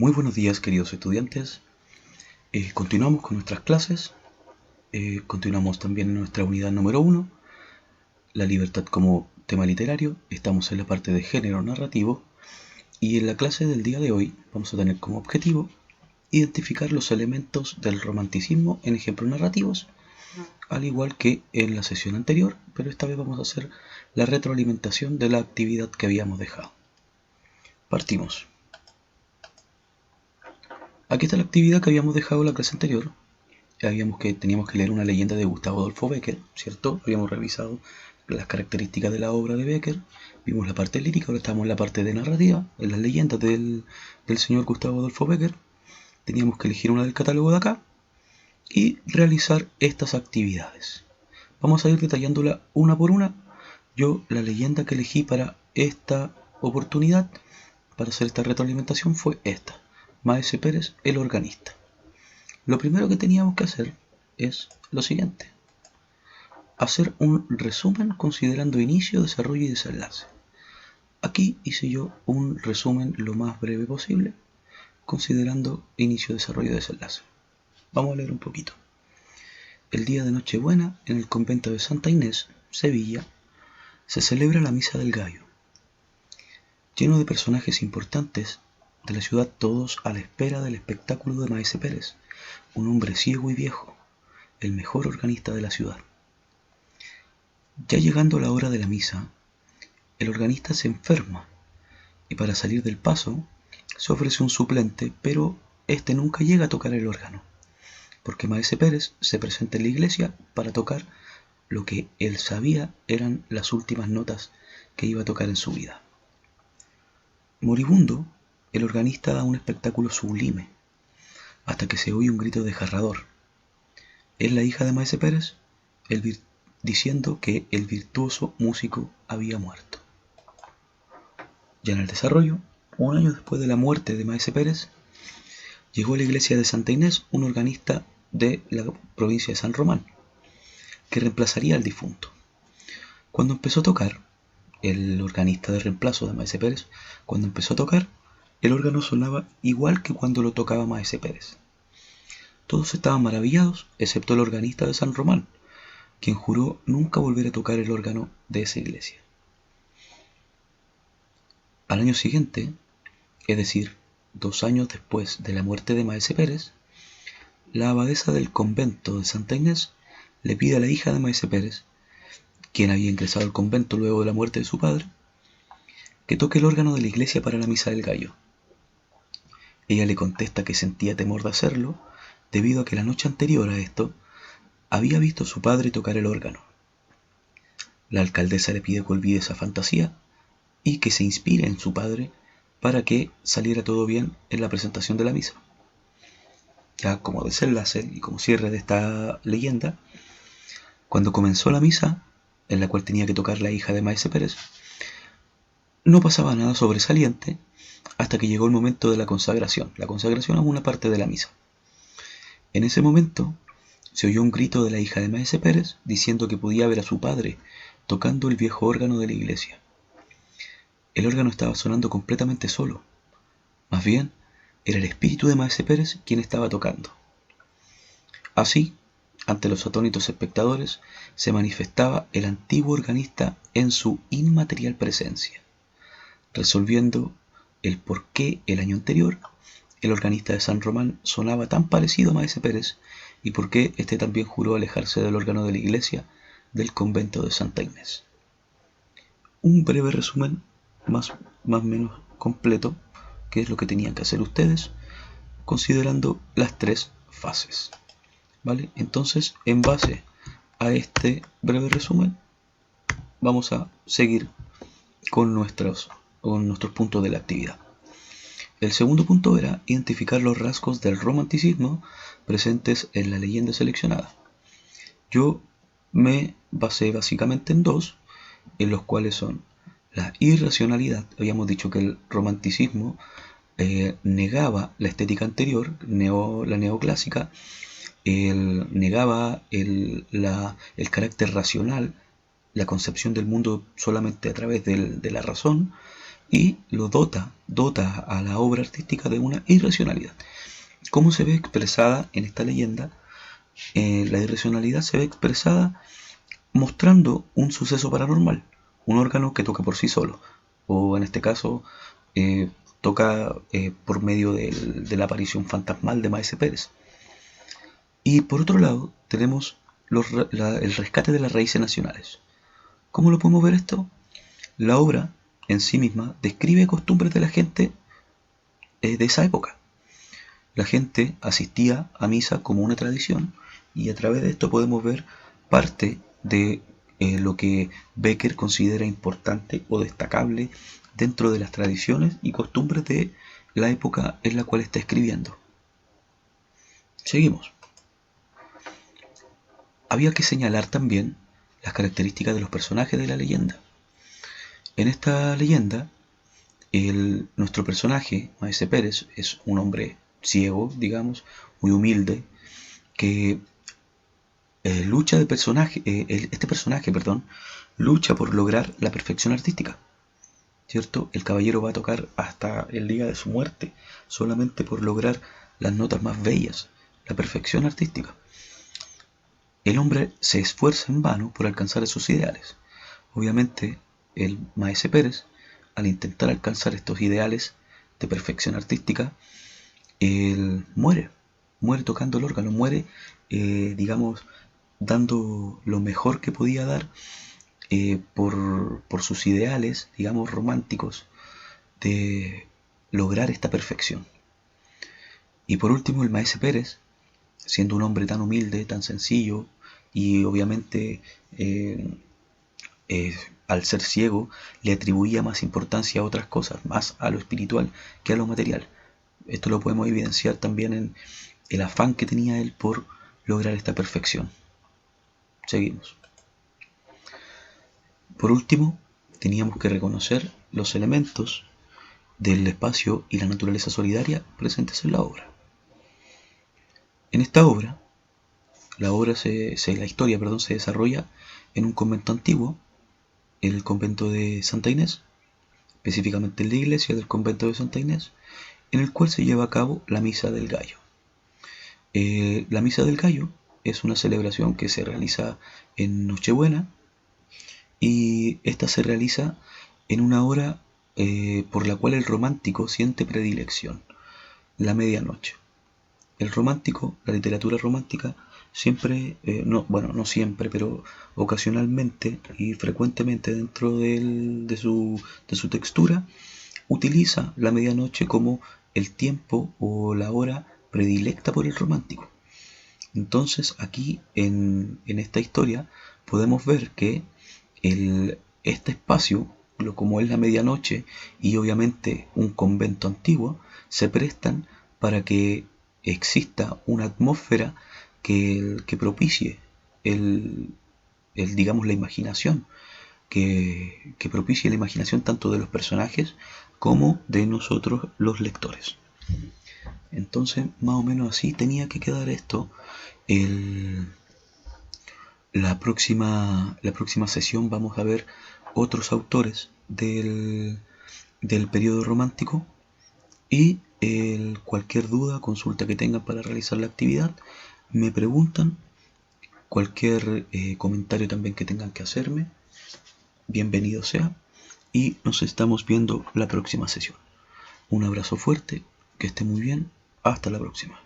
Muy buenos días, queridos estudiantes. Continuamos con nuestras clases. Continuamos también en nuestra unidad número 1, la libertad como tema literario. Estamos en la parte de género narrativo y en la clase del día de hoy vamos a tener como objetivo identificar los elementos del romanticismo en ejemplos narrativos, al igual que en la sesión anterior, pero esta vez vamos a hacer la retroalimentación de la actividad que habíamos dejado. Partimos. Aquí está la actividad que habíamos dejado en la clase anterior. Teníamos que leer una leyenda de Gustavo Adolfo Bécquer, ¿cierto? Habíamos revisado las características de la obra de Bécquer, vimos la parte lírica, ahora estamos en la parte de narrativa, en las leyendas del señor Gustavo Adolfo Bécquer. Teníamos que elegir una del catálogo de acá y realizar estas actividades. Vamos a ir detallándola una por una. Yo, la leyenda que elegí para esta oportunidad, para hacer esta retroalimentación, fue esta: Maese Pérez, el organista. Lo primero que teníamos que hacer es lo siguiente: hacer un resumen considerando inicio, desarrollo y desenlace. Aquí hice yo un resumen lo más breve posible, considerando inicio, desarrollo y desenlace. Vamos a leer un poquito. El día de Nochebuena, en el convento de Santa Inés, Sevilla, se celebra la Misa del Gallo. Lleno de personajes importantes de la ciudad, todos a la espera del espectáculo de Maese Pérez, un hombre ciego y viejo, el mejor organista de la ciudad. Ya llegando la hora de la misa, el organista se enferma y para salir del paso se ofrece un suplente, pero este nunca llega a tocar el órgano, porque Maese Pérez se presenta en la iglesia para tocar lo que él sabía eran las últimas notas que iba a tocar en su vida. Moribundo, el organista da un espectáculo sublime, hasta que se oye un grito desgarrador. Es la hija de Maese Pérez, diciendo que el virtuoso músico había muerto. Ya en el desarrollo, un año después de la muerte de Maese Pérez, llegó a la iglesia de Santa Inés un organista de la provincia de San Román, que reemplazaría al difunto. Cuando empezó a tocar, el organista de reemplazo de Maese Pérez, cuando empezó a tocar, el órgano sonaba igual que cuando lo tocaba Maese Pérez. Todos estaban maravillados, excepto el organista de San Román, quien juró nunca volver a tocar el órgano de esa iglesia. Al año siguiente, es decir, 2 años después de la muerte de Maese Pérez, la abadesa del convento de Santa Inés le pide a la hija de Maese Pérez, quien había ingresado al convento luego de la muerte de su padre, que toque el órgano de la iglesia para la Misa del Gallo. Ella le contesta que sentía temor de hacerlo, debido a que la noche anterior a esto había visto a su padre tocar el órgano. La alcaldesa le pide que olvide esa fantasía y que se inspire en su padre para que saliera todo bien en la presentación de la misa. Ya como desenlace y como cierre de esta leyenda, cuando comenzó la misa, en la cual tenía que tocar la hija de Maese Pérez, no pasaba nada sobresaliente hasta que llegó el momento de la consagración. La consagración es una parte de la misa. En ese momento se oyó un grito de la hija de Maese Pérez diciendo que podía ver a su padre tocando el viejo órgano de la iglesia. El órgano estaba sonando completamente solo. Más bien, era el espíritu de Maese Pérez quien estaba tocando. Así, ante los atónitos espectadores, se manifestaba el antiguo organista en su inmaterial presencia, resolviendo el por qué el año anterior el organista de San Román sonaba tan parecido a Maese Pérez y por qué éste también juró alejarse del órgano de la iglesia del convento de Santa Inés. Un breve resumen más o menos completo, que es lo que tenían que hacer ustedes, considerando las 3 fases. ¿Vale? Entonces, en base a este breve resumen, vamos a seguir con nuestros puntos de la actividad. El segundo punto era identificar los rasgos del romanticismo presentes en la leyenda seleccionada. Yo me basé básicamente en 2, en los cuales son la irracionalidad. Habíamos dicho que el romanticismo negaba la estética anterior, la neoclásica, negaba el carácter racional, la concepción del mundo solamente a través de la razón, y lo dota a la obra artística de una irracionalidad. ¿Cómo se ve expresada en esta leyenda? La irracionalidad se ve expresada mostrando un suceso paranormal, un órgano que toca por sí solo, o en este caso toca por medio de la aparición fantasmal de Maese Pérez. Y por otro lado tenemos el rescate de las raíces nacionales. ¿Cómo lo podemos ver esto? La obra en sí misma describe costumbres de la gente de esa época. La gente asistía a misa como una tradición y a través de esto podemos ver parte de lo que Becker considera importante o destacable dentro de las tradiciones y costumbres de la época en la cual está escribiendo. Seguimos. Había que señalar también las características de los personajes de la leyenda. En esta leyenda, nuestro personaje, Maese Pérez, es un hombre ciego, digamos, muy humilde, que este personaje, lucha por lograr la perfección artística, ¿cierto? El caballero va a tocar hasta el día de su muerte, solamente por lograr las notas más bellas, la perfección artística. El hombre se esfuerza en vano por alcanzar esos ideales. Obviamente, el Maese Pérez, al intentar alcanzar estos ideales de perfección artística, él muere tocando el órgano, muere, digamos, dando lo mejor que podía dar por sus ideales, digamos, románticos de lograr esta perfección. Y por último, el Maese Pérez, siendo un hombre tan humilde, tan sencillo, y obviamente al ser ciego, le atribuía más importancia a otras cosas, más a lo espiritual que a lo material. Esto lo podemos evidenciar también en el afán que tenía él por lograr esta perfección. Seguimos. Por último, teníamos que reconocer los elementos del espacio y la naturaleza solidaria presentes en la obra. En esta obra, la historia se desarrolla en un convento antiguo, el convento de Santa Inés, específicamente en la iglesia del convento de Santa Inés, en el cual se lleva a cabo la Misa del Gallo. La Misa del Gallo es una celebración que se realiza en Nochebuena y esta se realiza en una hora por la cual el romántico siente predilección, la medianoche. El romántico, la literatura romántica, siempre, no siempre, pero ocasionalmente y frecuentemente dentro de su textura, utiliza la medianoche como el tiempo o la hora predilecta por el romántico. Entonces aquí en esta historia podemos ver que este espacio, como es la medianoche y obviamente un convento antiguo, se prestan para que exista una atmósfera que propicie digamos, la imaginación, que propicie la imaginación tanto de los personajes como de nosotros los lectores. Entonces, más o menos así tenía que quedar esto. La próxima sesión vamos a ver otros autores del periodo romántico y cualquier duda, consulta que tengan para realizar la actividad, me preguntan. Cualquier comentario también que tengan que hacerme, bienvenido sea, y nos estamos viendo la próxima sesión. Un abrazo fuerte, que esté muy bien, hasta la próxima.